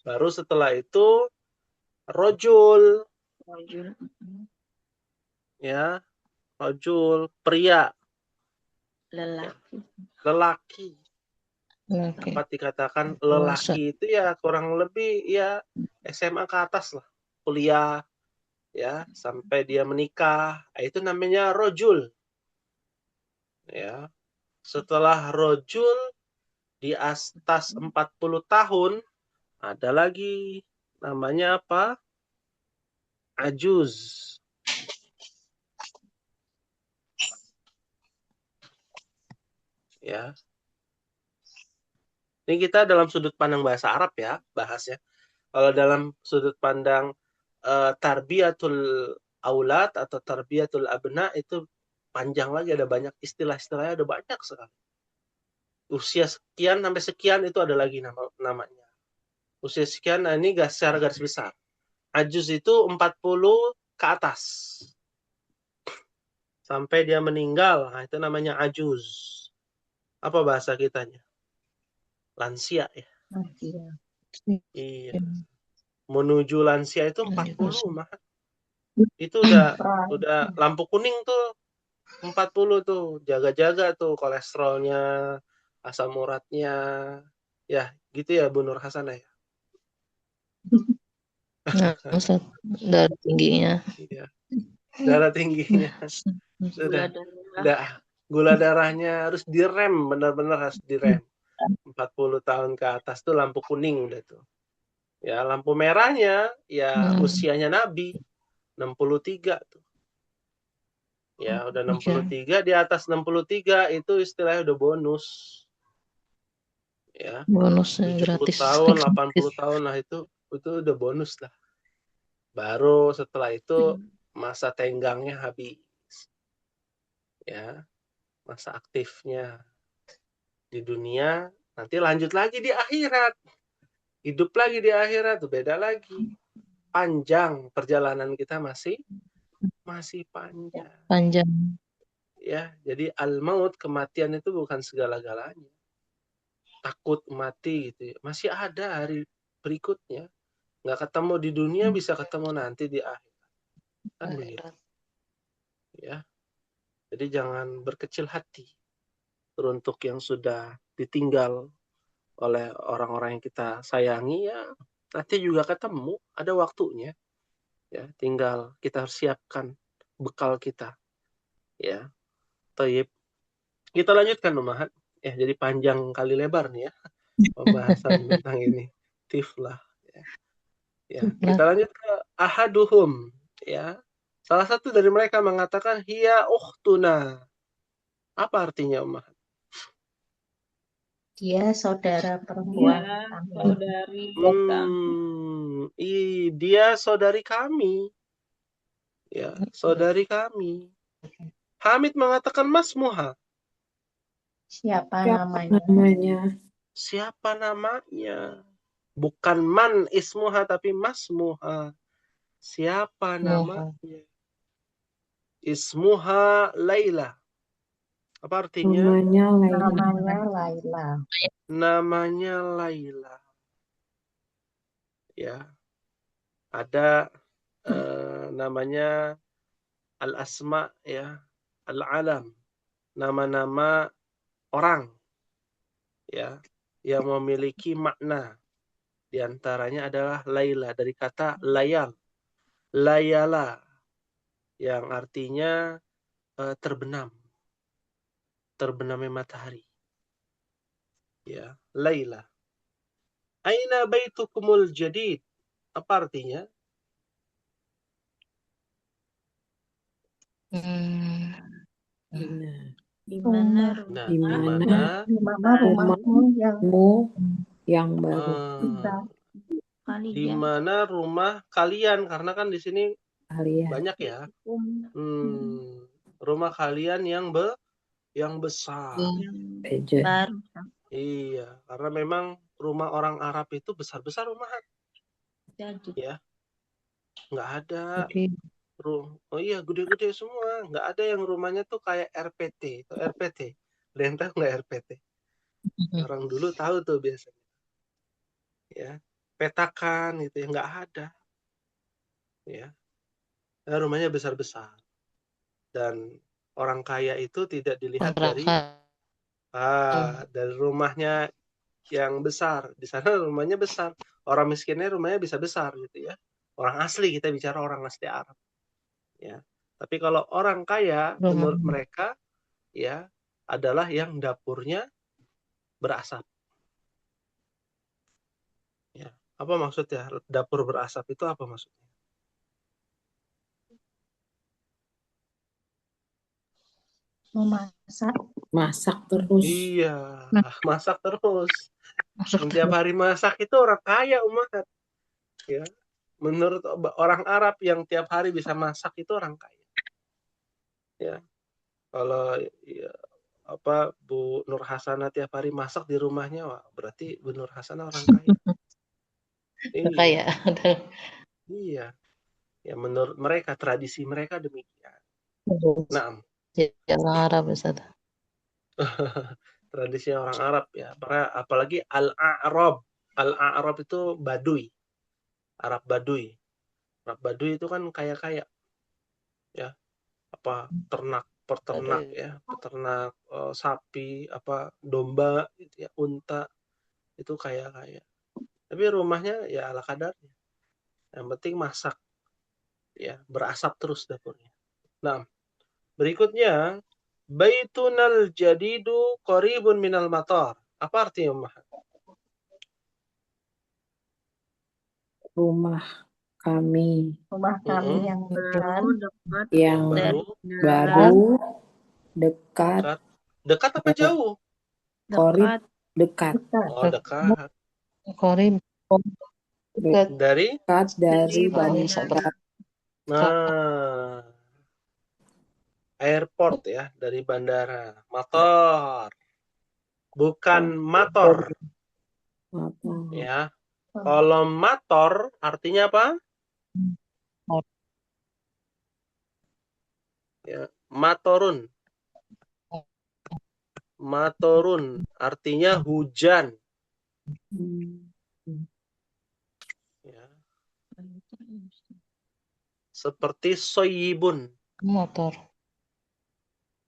Speaker 1: Baru setelah itu rojul. Ya, rojul, pria. Lelaki. Dapat dikatakan lelaki itu ya kurang lebih ya SMA ke atas lah. Kuliah ya sampai dia menikah. Itu namanya rojul. Ya. Setelah rojul di atas 40 tahun ada lagi namanya apa? Ajuz. Ya. Ini kita dalam sudut pandang bahasa Arab ya, bahasnya. Kalau dalam sudut pandang tarbiyatul aulad atau tarbiyatul abna itu panjang lagi, ada banyak istilah-istilahnya, ada banyak sekali. Usia sekian sampai sekian itu ada lagi namanya. Usia sekian, nah ini secara garis besar. Ajuz itu 40 ke atas. Sampai dia meninggal, nah itu namanya ajuz. Apa bahasa kitanya? Lansia ya. Iya. Menuju lansia itu 40 mah. Itu udah lampu kuning tuh 40 tuh, jaga-jaga tuh kolesterolnya, asam uratnya. Ya, gitu ya Bu Nur Hasanah ya.
Speaker 2: Nah, Ustaz, darah tingginya.
Speaker 1: Iya. Darah tingginya
Speaker 4: Gula
Speaker 1: sudah
Speaker 4: darah.
Speaker 1: gula darahnya harus direm, benar-benar harus direm. 40 tahun ke atas tuh lampu kuning udah tuh. Ya, lampu merahnya ya usianya Nabi 63 tuh. Ya, udah 63, di atas 63 itu istilahnya udah bonus. Ya.
Speaker 2: Bonusnya
Speaker 1: 70
Speaker 2: gratis.
Speaker 1: tahun, 80 tahun lah itu udah bonus lah. Baru setelah itu masa tenggangnya habis. Ya, masa aktifnya di dunia, nanti lanjut lagi di akhirat. Hidup lagi di akhirat tuh beda lagi. Panjang perjalanan kita masih panjang.
Speaker 2: Panjang.
Speaker 1: Ya, jadi al-maut, kematian itu bukan segala-galanya. Takut mati gitu ya. Masih ada hari berikutnya. Nggak ketemu di dunia, bisa ketemu nanti di akhirat. Kan begitu. Ya. Jadi jangan berkecil hati teruntuk yang sudah ditinggal oleh orang-orang yang kita sayangi, ya nanti juga ketemu, ada waktunya. Ya, tinggal kita harus siapkan bekal kita. Ya. Taib. Kita lanjutkan Umahat. Ya, jadi panjang kali lebar nih ya pembahasan tentang ini. Tiflah. Ya, kita lanjut ke ahaduhum. Ya, salah satu dari mereka mengatakan hiya ukhtuna. Apa artinya Umahat?
Speaker 5: Dia saudara perempuan kami.
Speaker 4: Saudari kami.
Speaker 1: Dia saudari kami. Ya, saudari kami. Hamid mengatakan masmuha.
Speaker 5: Siapa namanya?
Speaker 1: Siapa namanya? Bukan man ismuha tapi masmuha. Siapa namanya? Ismuha Laila. Apa artinya?
Speaker 5: Namanya Laila.
Speaker 1: Namanya Laila. Ya. Ada namanya al-asma ya, al-alam. Nama-nama orang ya yang memiliki makna. Di antaranya adalah Laila dari kata layal. Layala yang artinya terbenam. Terbenamnya matahari. Ya, Laila. Aina baitukumul jadid? Apa artinya?
Speaker 4: Di mana
Speaker 5: rumahmu
Speaker 3: yang baru?
Speaker 1: Di mana rumah kalian? Karena kan di sini banyak ya. Rumah kalian yang besar.
Speaker 4: baru.
Speaker 1: Iya, karena memang rumah orang Arab itu besar-besar rumah. Ya, nggak ada. Oh iya, gede-gede semua. Nggak ada yang rumahnya tuh kayak RPT. Itu RPT. Ada yang tahu nggak RPT? Orang dulu tahu tuh biasanya. Ya, petakan gitu ya, nggak ada. Ya, rumahnya besar-besar. Dan orang kaya itu tidak dilihat dari rumahnya yang besar. Di sana rumahnya besar. Orang miskinnya rumahnya bisa besar gitu ya. Orang asli, kita bicara orang asli Arab. Ya. Tapi kalau orang kaya menurut mereka ya adalah yang dapurnya berasap. Ya. Apa maksudnya? Dapur berasap itu apa maksudnya?
Speaker 3: Masak terus.
Speaker 1: Iya, masak terus. Setiap hari masak itu orang kaya umat. Ya. Menurut orang Arab yang tiap hari bisa masak itu orang kaya. Ya. Kalau ya, Bu Nur Hasanah tiap hari masak di rumahnya, wah, berarti Bu Nur Hasanah orang kaya.
Speaker 2: Kaya.
Speaker 1: Iya. Ya menurut mereka, tradisi mereka demikian. Nah,
Speaker 2: orang Arab Ustaz.
Speaker 1: Tradisi orang Arab ya. Apalagi Al-A'rab. Al-A'rab itu Baduy. Arab Baduy. Arab Baduy itu kan kaya-kaya. Ya. Ternak peternak ya, peternak sapi, domba gitu ya, unta, itu kaya. Tapi rumahnya ya ala kadarnya. Yang penting masak ya, berasap terus dapurnya. Nah, berikutnya baitunal jadidu qaribun minal matar. Apa artinya, Umah?
Speaker 3: Rumah kami
Speaker 5: Rumah kami yang
Speaker 4: baru dekat
Speaker 3: yang
Speaker 1: Baru,
Speaker 3: baru dekat
Speaker 1: dekat apa jauh?
Speaker 3: korib dekat
Speaker 1: Oh, dekat.
Speaker 2: Korib. Dekat.
Speaker 1: Dari?
Speaker 3: dari
Speaker 2: bandara.
Speaker 1: Nah, airport ya, dari bandara. Motor. Bukan motor. Ya. Kalau motor artinya apa? Ya, matorun. Matorun artinya hujan. Ya. Seperti soyibun.
Speaker 2: Motor.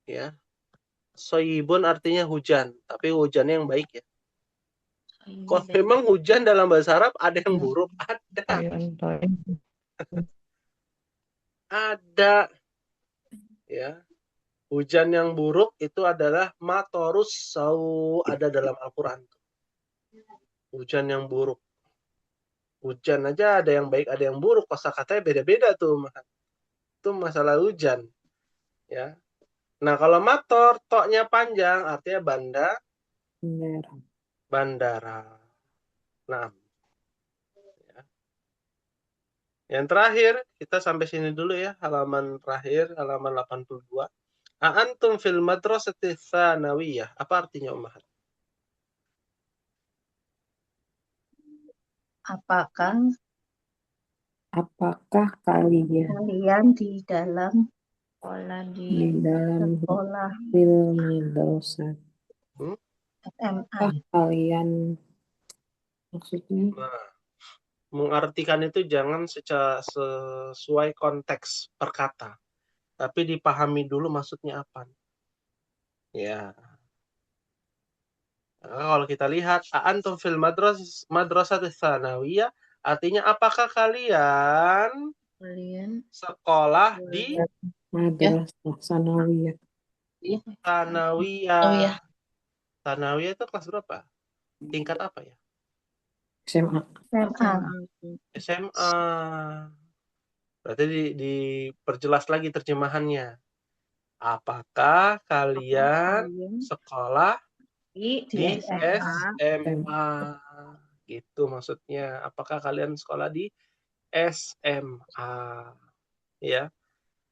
Speaker 1: Ya. Soyibun artinya hujan, tapi hujannya yang baik ya. Kok memang hujan dalam bahasa Arab ada yang buruk? Ada. Ada. Ya. Hujan yang buruk itu adalah matorus sau, ada dalam Al-Quran. Hujan yang buruk. Hujan aja ada yang baik, ada yang buruk. Kosakatanya beda-beda tuh. Itu masalah hujan. Ya. Nah, kalau mator, toknya panjang, artinya bandara. Nah, ya. Yang terakhir, kita sampai sini dulu ya, halaman terakhir, halaman 82. A'antum fil madrasati tsanawiyah. Apa artinya, Ummahat?
Speaker 5: Apakah kalian di dalam sekolah
Speaker 3: madrasah
Speaker 5: SMA?
Speaker 3: kalian maksudnya
Speaker 1: Nah, mengartikan itu jangan sesuai konteks perkata, tapi dipahami dulu maksudnya apa. Ya. Nah, kalau kita lihat antum fil madrasah tsanawiyah artinya apakah kalian sekolah di
Speaker 3: madrasah sanawiyah
Speaker 1: tsanawiyah. Tsanawiyah itu kelas berapa? Tingkat apa ya?
Speaker 3: SMA.
Speaker 1: SMA. Berarti diperjelas lagi terjemahannya. Apakah kalian sekolah di SMA? Gitu maksudnya. Apakah kalian sekolah di SMA? Ya.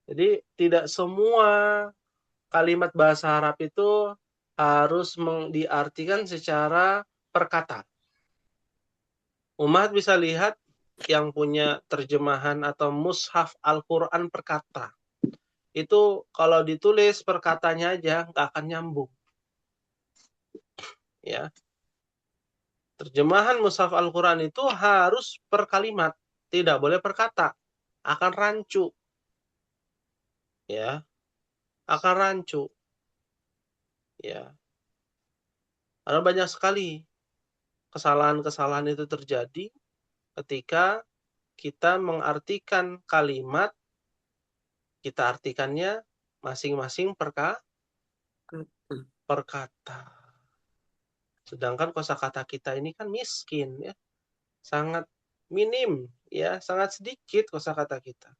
Speaker 1: Jadi tidak semua kalimat bahasa Arab itu harus diartikan secara perkata. Umat bisa lihat yang punya terjemahan atau mushaf Al-Quran perkata. Itu kalau ditulis perkatanya aja nggak akan nyambung. Ya. Terjemahan mushaf Al-Quran itu harus per kalimat, tidak boleh per kata. Akan rancu. Ya. Akan rancu. Ya. Karena banyak sekali kesalahan-kesalahan itu terjadi ketika kita mengartikan kalimat, kita artikannya masing-masing perkata. Sedangkan kosakata kita ini kan miskin ya. Sangat minim ya, sangat sedikit kosakata kita.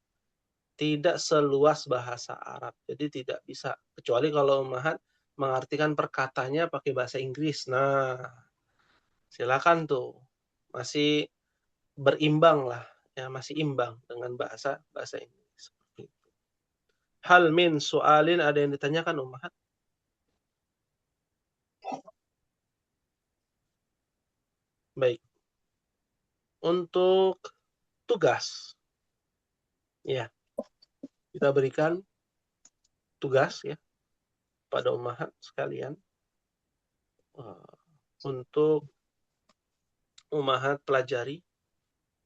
Speaker 1: Tidak seluas bahasa Arab. Jadi tidak bisa, kecuali kalau Ummahat mengartikan perkatanya pakai bahasa Inggris. Nah, silakan tuh. Masih berimbang lah ya, masih imbang dengan bahasa Inggris. Hal min soalin, ada yang ditanyakan Ummahat? Baik. Untuk tugas. Ya. Kita berikan tugas ya pada Ummahat sekalian untuk Ummahat pelajari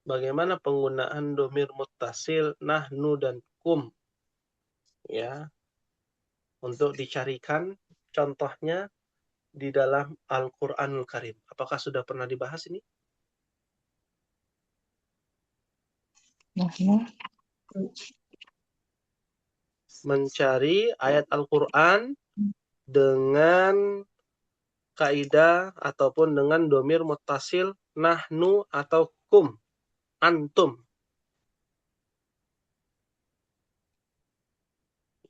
Speaker 1: bagaimana penggunaan dhamir muttasil nahnu dan kum. Ya. untuk dicarikan contohnya di dalam Al-Qur'anul Karim. Apakah sudah pernah dibahas ini?
Speaker 2: Nahnu.
Speaker 1: Mencari ayat Al-Qur'an dengan kaidah ataupun dengan domir muttasil nahnu atau kum, antum.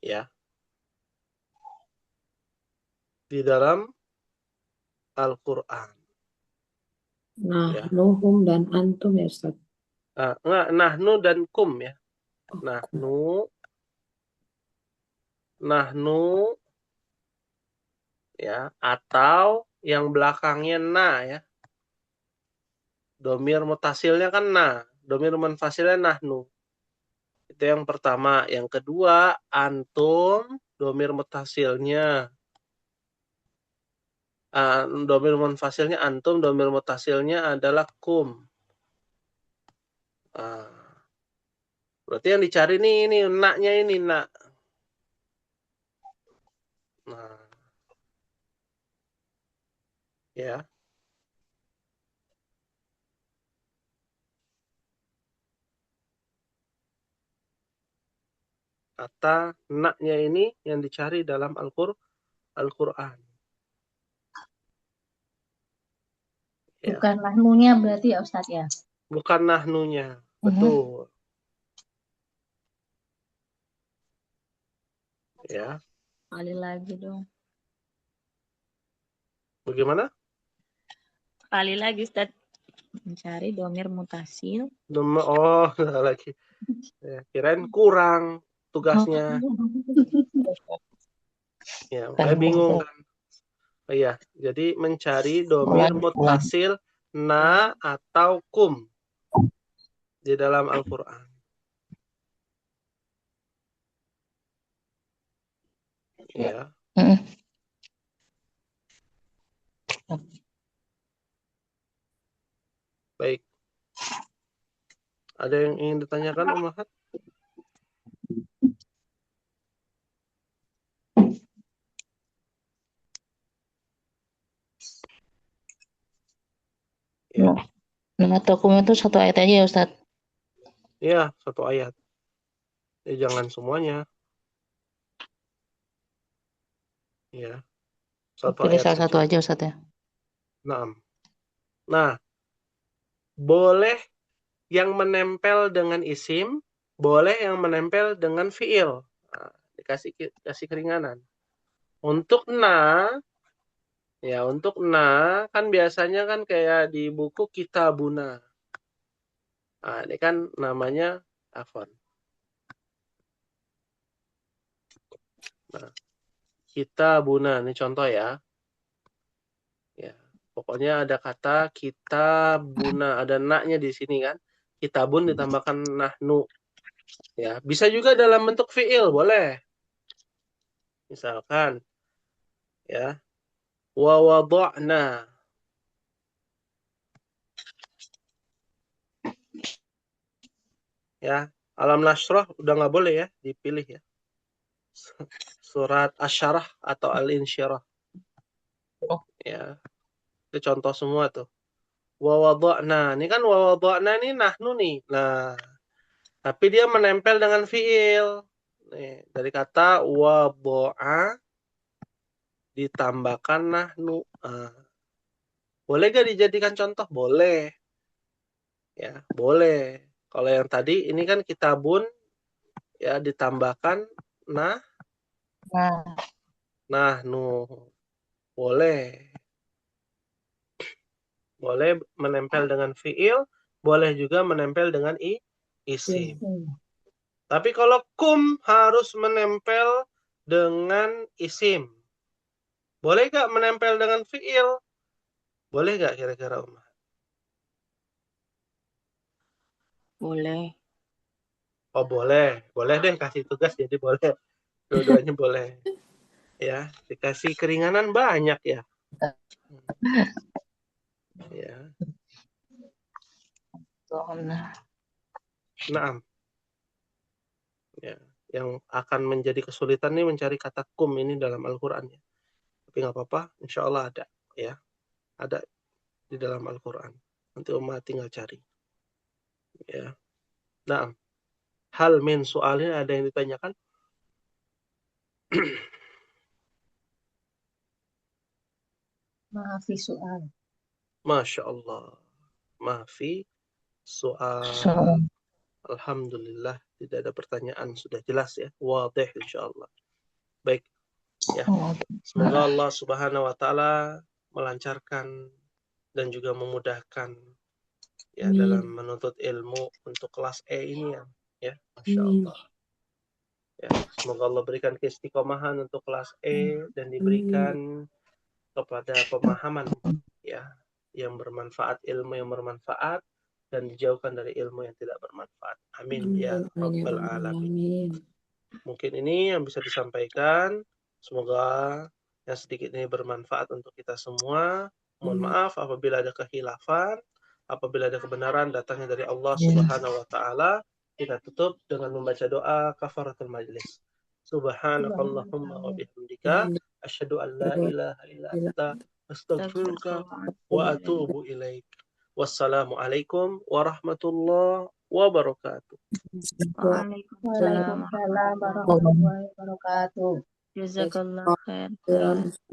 Speaker 1: Ya, di dalam Al-Qur'an.
Speaker 3: Nah,
Speaker 1: Ya.
Speaker 3: nuhum dan antum ya Ustaz.
Speaker 1: Enggak, nahnu dan kum ya.
Speaker 3: Oh,
Speaker 1: Nahnu ya, atau yang belakangnya na ya. Domir mutasilnya kan na, domir munfasilnya nahnu. Itu yang pertama. Yang kedua, antum, domir mutasilnya. Domir munfasilnya antum, domir mutasilnya adalah kum. Berarti yang dicari nih, ini naknya ini, nak. Nah, ya. Kata naknya ini yang dicari dalam Al-Qur'an. Ya.
Speaker 5: Bukan nahnunya berarti ya Ustadz ya.
Speaker 1: Bukan nahnunya. Betul. Ya.
Speaker 4: Kali lagi dong.
Speaker 1: Bagaimana?
Speaker 4: Kali lagi Ustaz. Mencari domir mutasil.
Speaker 1: Oh, lagi. Ya, kirain kurang tugasnya. Ya, saya bingung kan. Iya, jadi mencari domir mutasil na atau kum di dalam Al-Qur'an. Ya. Baik. Ada yang ingin ditanyakan, Ummahat? Ya.
Speaker 2: Nama tokum itu satu ayat aja ya Ustaz.
Speaker 1: Iya, satu ayat. Jangan semuanya. Ya. Satu
Speaker 2: Pilih
Speaker 1: ayat
Speaker 2: salah satu
Speaker 1: saja.
Speaker 2: aja Ustaz ya.
Speaker 1: Nah, boleh yang menempel dengan isim, boleh yang menempel dengan fiil. Nah, dikasih keringanan. Untuk kan biasanya kan kayak di buku Kitabuna. Nah, ini kan namanya afwan. Nah, Kitabuna, ini contoh ya. Ya, pokoknya ada kata kitabuna, ada naknya di sini kan. Kitabun ditambahkan nahnu. Ya, bisa juga dalam bentuk fiil, boleh. Misalkan ya, wa wada'na. Ya, alam nasrah udah nggak boleh ya dipilih ya. Surat Asy-Syarah atau Al-Insyirah. Ya, itu contoh semua tuh. Wa wada'na. Ini kan wa wada'na ini nahnu nih. Nah, tapi dia menempel dengan fiil. Nih, dari kata wada'a ditambahkan nahnu. Boleh gak dijadikan contoh? Boleh. Ya, boleh. Kalau yang tadi ini kan kitabun ya ditambahkan nahnu. Boleh. Boleh menempel dengan fiil, boleh juga menempel dengan isim. Tapi kalau kum harus menempel dengan isim. Boleh gak menempel dengan fiil? Boleh gak kira-kira Umar?
Speaker 4: Boleh.
Speaker 1: Oh boleh. Boleh deh kasih tugas jadi boleh. Dua-duanya boleh. Ya, dikasih keringanan banyak ya. Ya. Naam. Ya. Yang akan menjadi kesulitan nih mencari kata kum ini dalam Al-Quran ya. Tapi nggak apa-apa, insya Allah ada ya. Ada di dalam Al-Quran. Nanti Umat tinggal cari. Ya. Nah, hal min soalnya ada yang ditanyakan?
Speaker 5: Maafi soal.
Speaker 1: Masya Allah. Maafi soal.
Speaker 2: Soal.
Speaker 1: Alhamdulillah tidak ada pertanyaan, sudah jelas ya. Wadih insya Allah. Baik. Ya. Semoga Allah Subhanahu wa taala melancarkan dan juga memudahkan ya
Speaker 3: Amin.
Speaker 1: dalam menuntut ilmu untuk kelas E ini ya. Masya
Speaker 3: Amin.
Speaker 1: Allah. Ya, semoga Allah berikan keistiqomahan untuk kelas E dan diberikan kepada pemahaman ya yang bermanfaat, ilmu yang bermanfaat, dan dijauhkan dari ilmu yang tidak bermanfaat. Amin ya rabbal alamin.
Speaker 3: Amin.
Speaker 1: Mungkin ini yang bisa disampaikan. Semoga yang sedikit ini bermanfaat untuk kita semua. Mohon maaf apabila ada kekhilafan, apabila ada kebenaran datangnya dari Allah Subhanahu wa taala. Kita tutup dengan membaca doa kafaratul majlis. Subhanakallahumma wa bihamdika asyhadu an la ilaha illa anta astaghfiruka wa atubu ilaik. Wassalamualaikum warahmatullahi wabarakatuh.
Speaker 4: Waalaikumsalam
Speaker 5: Waalaikumsalam warahmatullahi wabarakatuh.
Speaker 4: Jazakallah khair.
Speaker 3: Ya.